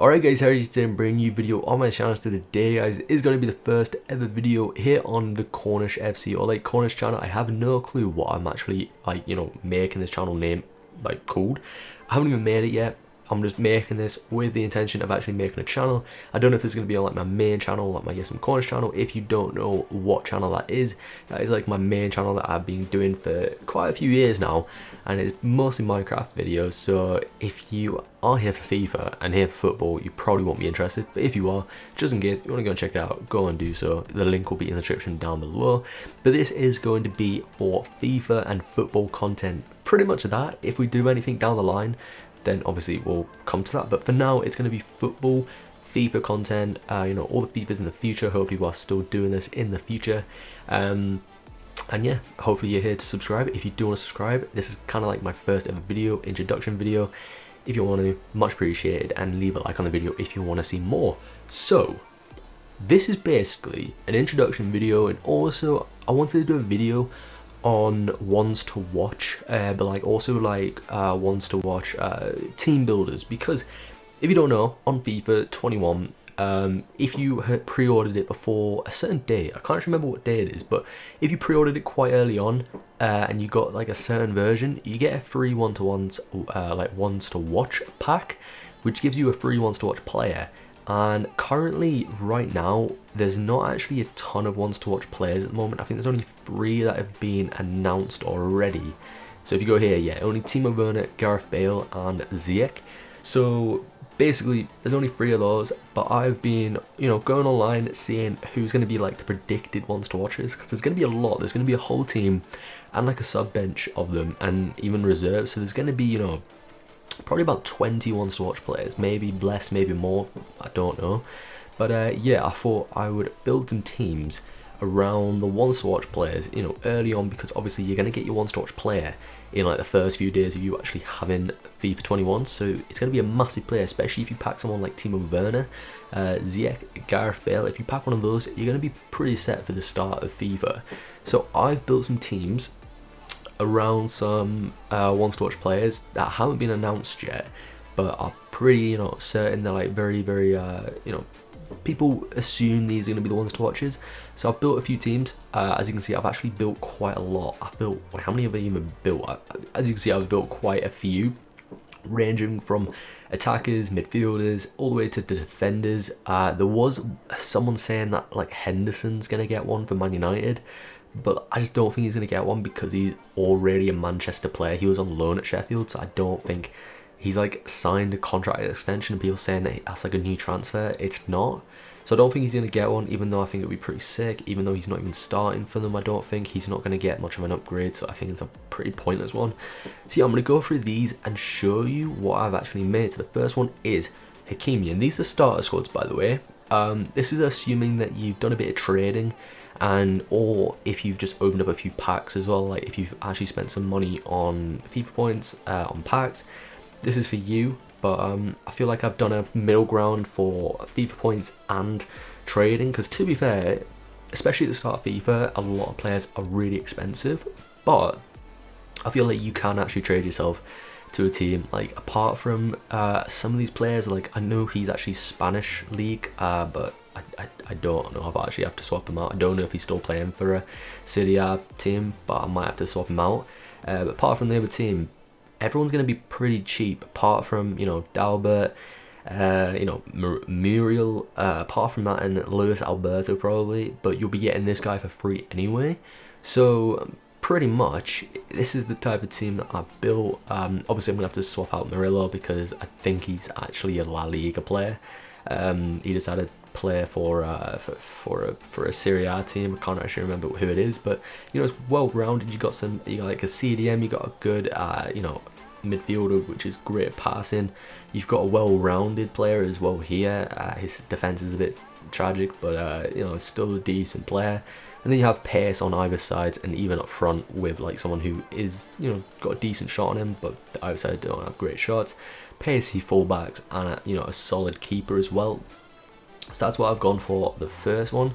Alright guys, how are you today? I'm bringing you a video on my channel today, guys. Is going to be the first ever video here on the CornishFC or like Cornish channel. I have no clue what I'm actually like, making this channel name like called. I haven't even made it yet. I'm just making this with the intention of actually making a channel. I don't know if it's going to be on like my main channel, like my Yes I'm Cornish channel. If you don't know what channel that is like my main channel that I've been doing for quite a few years now, and it's mostly Minecraft videos. So if you are here for FIFA and here for football, you probably won't be interested, but if you are, just in case you want to go and check it out, go and do so. The link will be in the description down below. But this is going to be for FIFA and football content, pretty much that. If we do anything down the line, then obviously we'll come to that, but for now it's going to be football FIFA content, all the FIFAs in the future. Hopefully we're still doing this in the future, and yeah, hopefully you're here to subscribe. If you do want to subscribe, this is kind of like my first ever video, introduction video. If you want to, much appreciated, and leave a like on the video if you want to see more. So this is basically an introduction video, and also I wanted to do a video on ones to watch, but like also like ones to watch team builders, because if you don't know, on FIFA 21, if you had pre-ordered it before a certain date, I can't remember what day it is, but if you pre-ordered it quite early on and you got like a certain version, you get a free one-to-ones like ones to watch pack, which gives you a free ones to watch player. And currently, right now, there's not actually a ton of ones to watch players at the moment. I think there's only 3 that have been announced already. So if you go here, yeah, only Timo Werner, Gareth Bale, and Ziyech. So basically, there's only 3 of those. But I've been, going online, seeing who's going to be like the predicted ones to watchers, because there's going to be a lot. There's going to be a whole team and like a sub bench of them, and even reserves. So there's going to be, probably about 20 ones to watch players, maybe less, maybe more, I don't know. But yeah, I thought I would build some teams around the ones to watch players, early on, because obviously you're going to get your ones to watch player in like the first few days of you actually having FIFA 21. So it's going to be a massive player, especially if you pack someone like Timo Werner, Ziyech, Gareth Bale. If you pack one of those, you're going to be pretty set for the start of FIFA. So I've built some teams around some ones to watch players that haven't been announced yet, but are pretty certain. They're like very people assume these are going to be the ones to watches. So I've built a few teams. As you can see, I've actually built quite a lot. I've built, how many have I even built? As you can see, I've built quite a few, ranging from attackers, midfielders, all the way to the defenders. There was someone saying that like Henderson's going to get one for Man United, but I just don't think he's going to get one because he's already a Manchester player. He was on loan at Sheffield, so I don't think he's like signed a contract extension. People saying that that's like a new transfer. It's not. So I don't think he's going to get one, even though I think it'd be pretty sick. Even though he's not even starting for them, I don't think he's not going to get much of an upgrade. So I think it's a pretty pointless one. So yeah, I'm going to go through these and show you what I've actually made. So the first one is Hakimi, and these are starter squads, by the way. This is assuming that you've done a bit of trading, and or if you've just opened up a few packs as well, like if you've actually spent some money on FIFA points on packs. This is for you, but I feel like I've done a middle ground for FIFA points and trading, because to be fair, especially at the start of FIFA, a lot of players are really expensive, but I feel like you can actually trade yourself to a team. Like apart from some of these players, like I know he's actually Spanish league, but I don't know if I actually have to swap him out. I don't know if he's still playing for a Serie A team, but I might have to swap him out. But apart from the other team, everyone's going to be pretty cheap, apart from, Dalbert, Muriel, apart from that, and Luis Alberto probably, but you'll be getting this guy for free anyway. So pretty much, this is the type of team that I've built. Obviously, I'm going to have to swap out Murillo because I think he's actually a La Liga player. He just had a player for a Serie A team. I can't actually remember who it is, but it's well rounded. You got like a CDM, you got a good midfielder which is great at passing. You've got a well-rounded player as well here. His defense is a bit tragic, but it's still a decent player. And then you have pace on either side, and even up front with like someone who is got a decent shot on him, but the other side don't have great shots. Pacey fullbacks and a solid keeper as well. So that's what I've gone for the first one.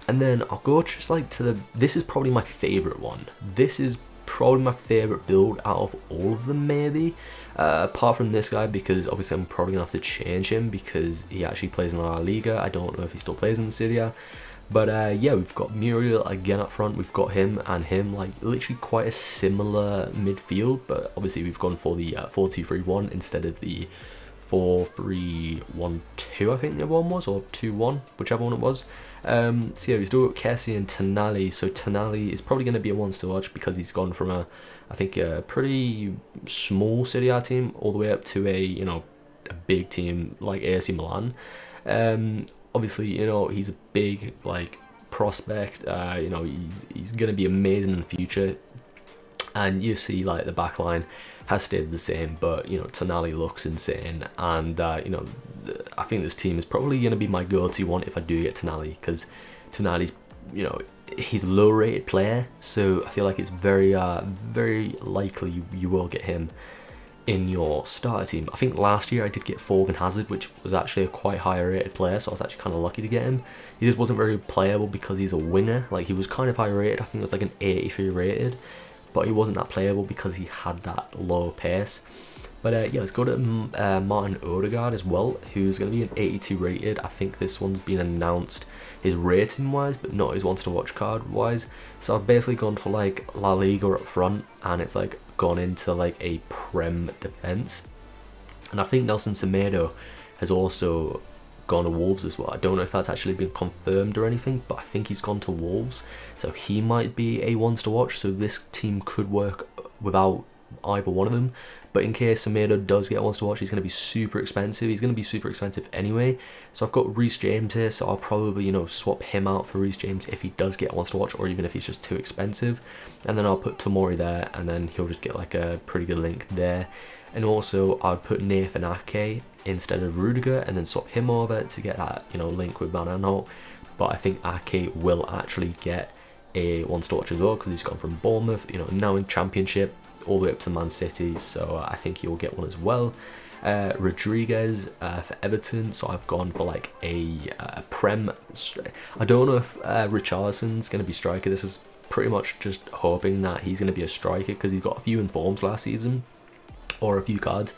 And then I'll go just like to this is probably my favorite one. This is probably my favourite build out of all of them, maybe. Apart from this guy, because obviously I'm probably going to have to change him because he actually plays in La Liga. I don't know if he still plays in the Serie. But yeah, we've got Muriel again up front. We've got him and him, like literally quite a similar midfield. But obviously we've gone for the 4-2-3-1 instead of the 4-3-1-2, I think the other one was, or 2-1, whichever one it was. So yeah, we still got Kessie and Tonali. So Tonali is probably going to be a one to watch because he's gone from I think a pretty small Serie A team all the way up to a big team like AC Milan. Obviously, he's a big like prospect. He's going to be amazing in the future. And you see, like, the back line has stayed the same, but Tonali looks insane, and I think this team is probably going to be my go-to one if I do get Tonali, because Tonali's he's a low-rated player, so I feel like it's very likely you will get him in your starter team. I think last year I did get Thorgan Hazard, which was actually a quite higher rated player, so I was actually kind of lucky to get him. He just wasn't very playable because he's a winger. Like, he was kind of high rated. I think it was like an 83 rated, but he wasn't that playable because he had that low pace. But yeah, let's go to Martin Odegaard as well, who's going to be an 82 rated. I think this one's been announced his rating wise, but not his wants to watch card wise. So I've basically gone for like La Liga up front, and it's like gone into like a Prem defense. And I think Nelson Semedo has also gone to Wolves as well. I don't know if that's actually been confirmed or anything, but I think he's gone to Wolves, so he might be a ones to watch. So this team could work without either one of them, but in case Semedo does get ones to watch, he's going to be super expensive. He's going to be super expensive anyway. So I've got Reece James here, so I'll probably swap him out for Reece James if he does get ones to watch, or even if he's just too expensive. And then I'll put Tomori there, and then he'll just get like a pretty good link there. And also I'd put Nathan Ake instead of Rudiger, and then swap him over to get that link with Van Aanholt. But I think Ake will actually get a ones to watch as well, because he's gone from Bournemouth, now in Championship, all the way up to Man City, so I think he'll get one as well. Rodriguez for Everton, so I've gone for like a Prem. I don't know if Richarlison's going to be striker. This is pretty much just hoping that he's going to be a striker, because he's got a few informs last season, or a few cards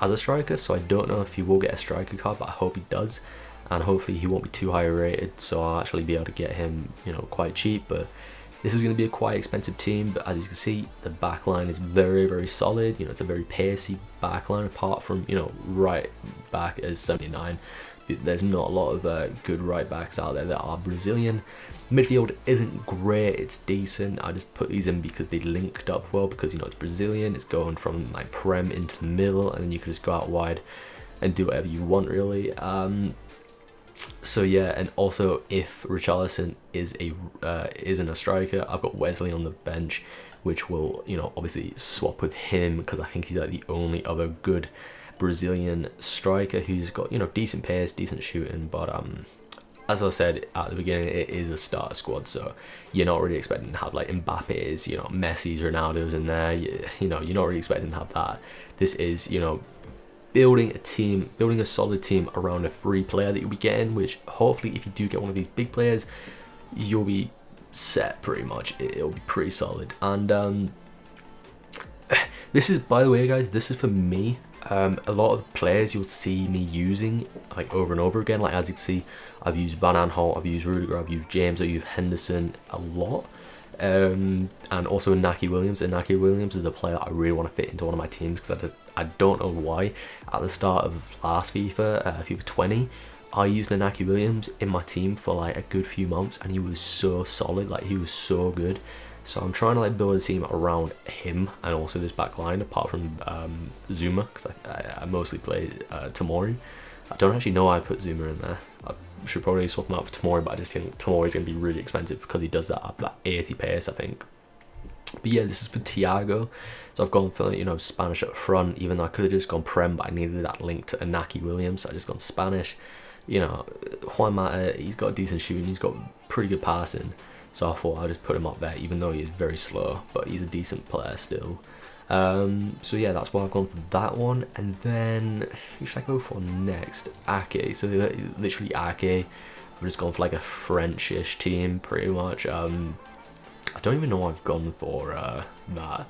as a striker, so I don't know if he will get a striker card, but I hope he does, and hopefully he won't be too high rated, so I'll actually be able to get him quite cheap. But this is going to be a quite expensive team, but as you can see, the back line is very, very solid. It's a very pacey back line, apart from, right back as 79. There's not a lot of good right backs out there that are Brazilian. Midfield isn't great, it's decent. I just put these in because they linked up well, because, it's Brazilian, it's going from like Prem into the middle, and then you can just go out wide and do whatever you want, really. So yeah, and also if Richarlison isn't a striker, I've got Wesley on the bench, which will obviously swap with him, because I think he's like the only other good Brazilian striker who's got decent pace, decent shooting. But as I said at the beginning, it is a starter squad, so you're not really expecting to have like Mbappe's, Messi's, Ronaldo's in there. You're not really expecting to have that. This is building a team, building a solid team around a free player that you'll be getting, which hopefully if you do get one of these big players, you'll be set pretty much. It'll be pretty solid. And this is, by the way guys, this is for me. A lot of players you'll see me using like over and over again. Like, as you can see, I've used Van Aanholt, I've used Rudiger, I've used James, I've used Henderson a lot. And also Inaki Williams. Inaki Williams is a player I really want to fit into one of my teams, because I don't know why. At the start of last FIFA, FIFA 20, I used Inaki Williams in my team for like a good few months, and he was so solid, like he was so good. So I'm trying to like build a team around him, and also this back line, apart from Zuma, because I mostly play Tomori. I don't actually know why I put Zuma in there. I should probably swap him out for Tomori, but I just think Tomori's going to be really expensive because he does that at like 80 pace, I think. But yeah, this is for Thiago. So I've gone for Spanish up front, even though I could have just gone Prem, but I needed that link to Inaki Williams, so I just gone Spanish. Juan Mata, he's got decent shooting, he's got pretty good passing, so I thought I'd just put him up there, even though he is very slow, but he's a decent player still. So yeah, that's why I've gone for that one. And then who should I go for next? Ake. So literally Ake. I've just gone for like a Frenchish team pretty much. I I don't even know why I've gone for that.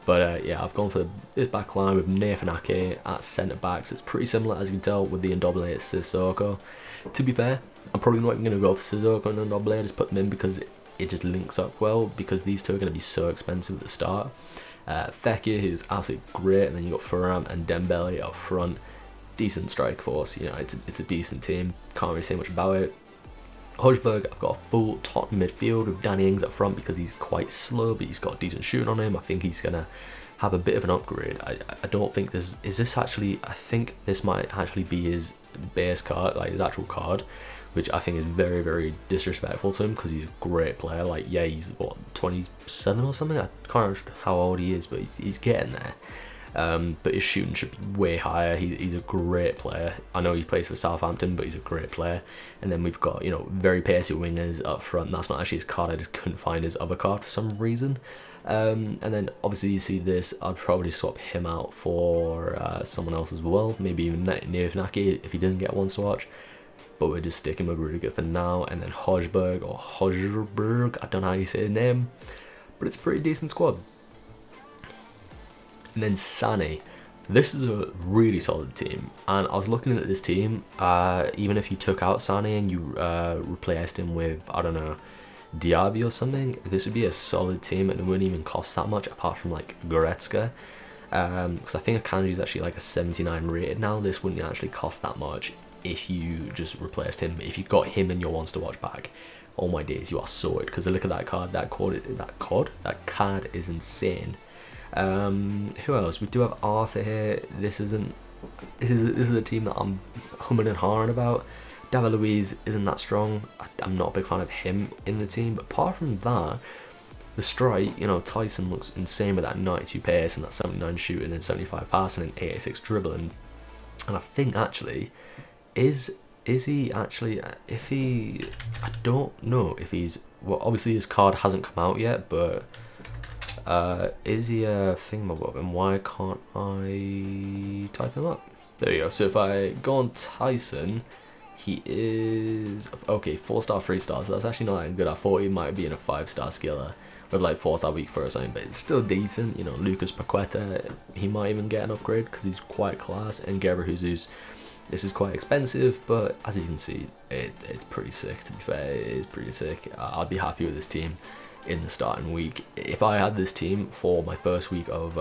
But yeah, I've gone for this back line with Nathan Ake at centre backs. It's pretty similar, as you can tell, with the Ndombele Sissoko. To be fair, I'm probably not even going to go for Sissoko and Ndombele, just put them in because it just links up well, because these two are going to be so expensive at the start. Fekir, who's absolutely great, and then you got Thuram and Dembele up front. Decent strike force, you know, it's a decent team. Can't really say much about it. Højbjerg, I've got a full top midfield with Danny Ings up front because he's quite slow, but he's got a decent shoot on him. I think he's gonna have a bit of an upgrade. I don't think this is this actually. I think this might actually be his base card, like his actual card, which I think is very, very disrespectful to him because he's a great player. Like, yeah, he's what, 27 or something. I can't remember how old he is, but he's getting there. But his shooting should be way higher. He's a great player. I know he plays for Southampton, but he's a great player. And then we've got, you know, very pacey wingers up front. That's not actually his card. I just couldn't find his other card for some reason. And then obviously you see this. I'd probably swap him out for someone else as well. Maybe even Nathan Ake if he doesn't get one to watch. But we're just sticking with Rudiger for now. And then Højbjerg, or Højbjerg, I don't know how you say his name, but it's a pretty decent squad. And then Sané, this is a really solid team, and I was looking at this team, even if you took out Sané and you replaced him with, I don't know, Diaby or something, this would be a solid team and it wouldn't even cost that much apart from like Goretzka, because I think Akanji is actually like a 79 rated now. This wouldn't actually cost that much if you just replaced him. If you got him in your wants to watch bag, oh my days, you are sorted, because look at that card. That card is insane. Who else? We do have Arthur here. This is a team that I'm humming and hawing about. David Luiz isn't that strong. I'm not a big fan of him in the team, but apart from that, the strike, you know, Tyson looks insane with that 92 pace and that 79 shooting and 75 passing and 86 dribbling. And I think actually, is he actually, if he, I don't know if he's, well, obviously his card hasn't come out yet, but is he a thingamabob, and why can't I type him up? There you go. So if I go on Tyson, he is, okay, 4-star, 3 stars. That's actually not that good. I thought he might be in a 5-star skiller with like 4-star week for or something, but it's still decent. You know, Lucas Paqueta, he might even get an upgrade because he's quite class, and Gabriel Jesus, this is quite expensive, but as you can see, it's pretty sick. To be fair, it is pretty sick. I'd be happy with this team in the starting week. If I had this team for my first week of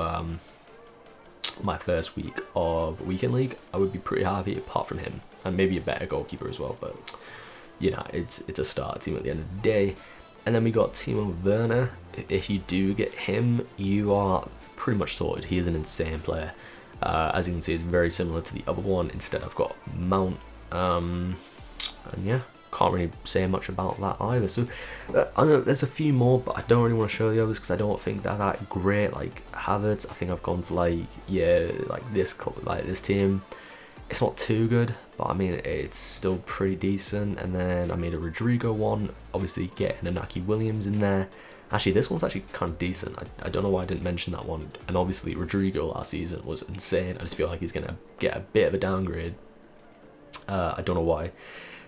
weekend league, I would be pretty happy apart from him, and maybe a better goalkeeper as well. But you know, it's a start team at the end of the day. And then we got Timo Werner. If you do get him, you are pretty much sorted. He is an insane player. As you can see, it's very similar to the other one. Instead, I've got Mount, and yeah, can't really say much about that either. So I know there's a few more, but I don't really want to show the others because I don't think they're that great. Like Havertz, I think I've gone for like, yeah, like this team. It's not too good, but I mean it's still pretty decent. And then I made a Rodrigo one, obviously getting Inaki Williams in there. Actually, this one's actually kind of decent. I don't know why I didn't mention that one. And obviously Rodrigo last season was insane. I just feel like he's gonna get a bit of a downgrade. I don't know why.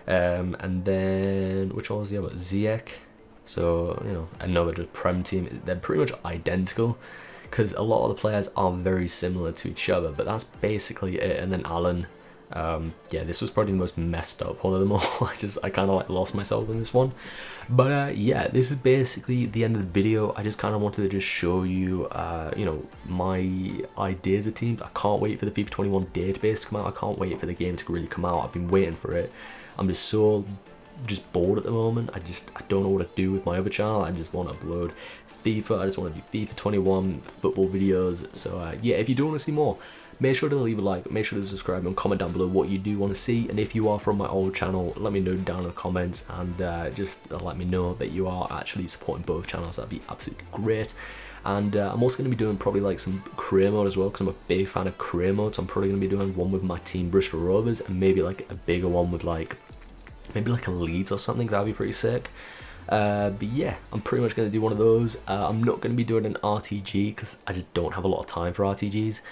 And then which one was the other? Ziyech. So, you know, another just Prem team. They're pretty much identical because a lot of the players are very similar to each other, but that's basically it. And then Alan, yeah, this was probably the most messed up one of them all. I kind of like lost myself in this one. But yeah, this is basically the end of the video. I just kind of wanted to just show you, you know, my ideas of teams. I can't wait for the FIFA 21 database to come out. I can't wait for the game to really come out. I've been waiting for it. I'm just so bored at the moment. I don't know what to do with my other channel. I just want to upload FIFA. I just want to do FIFA 21 football videos. So yeah, if you do want to see more, make sure to leave a like, make sure to subscribe and comment down below what you do want to see. And if you are from my old channel, let me know down in the comments, and just let me know that you are actually supporting both channels. That'd be absolutely great. And I'm also going to be doing probably like some career mode as well, because I'm a big fan of career mode. So I'm probably going to be doing one with my team Bristol Rovers, and maybe like a bigger one with like maybe like a Leeds or something. That'd be pretty sick. But yeah, I'm pretty much going to do one of those. I'm not going to be doing an RTG because I just don't have a lot of time for RTGs.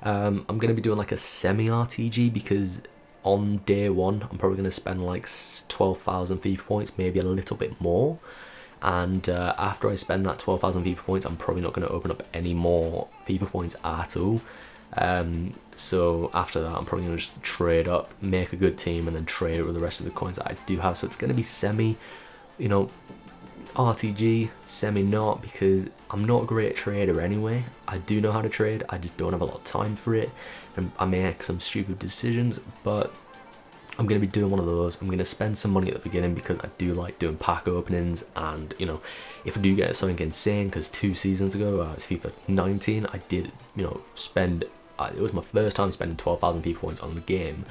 I'm going to be doing like a semi-RTG because on day one I'm probably going to spend like 12,000 FIFA points, maybe a little bit more. And after I spend that 12,000 FIFA points, I'm probably not going to open up any more FIFA points at all. So after that, I'm probably going to just trade up, make a good team, and then trade with the rest of the coins that I do have. So it's going to be semi, you know, RTG, semi not, because I'm not a great trader anyway. I do know how to trade, I just don't have a lot of time for it, and I make some stupid decisions, but I'm going to be doing one of those. I'm going to spend some money at the beginning because I do like doing pack openings, and you know, if I do get something insane, because 2 seasons ago, it's FIFA 19, I did, you know, spend, it was my first time spending 12,000 FIFA points on the game,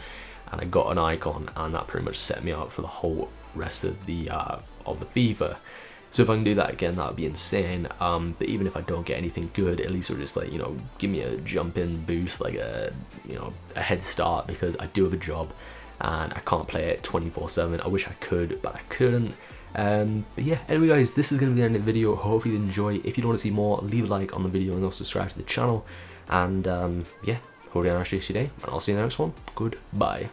and I got an icon, and that pretty much set me up for the whole rest of the FIFA. So if I can do that again, that would be insane. But even if I don't get anything good, at least it'll just, like, you know, give me a jump in boost, like a, you know, a head start, because I do have a job and I can't play it 24/7. I wish I could, but I couldn't. But yeah, anyway guys, this is going to be the end of the video. Hope you enjoy. If you want to see more, leave a like on the video and also subscribe to the channel. And yeah, hope you have a nice day, and I'll see you in the next one. Goodbye.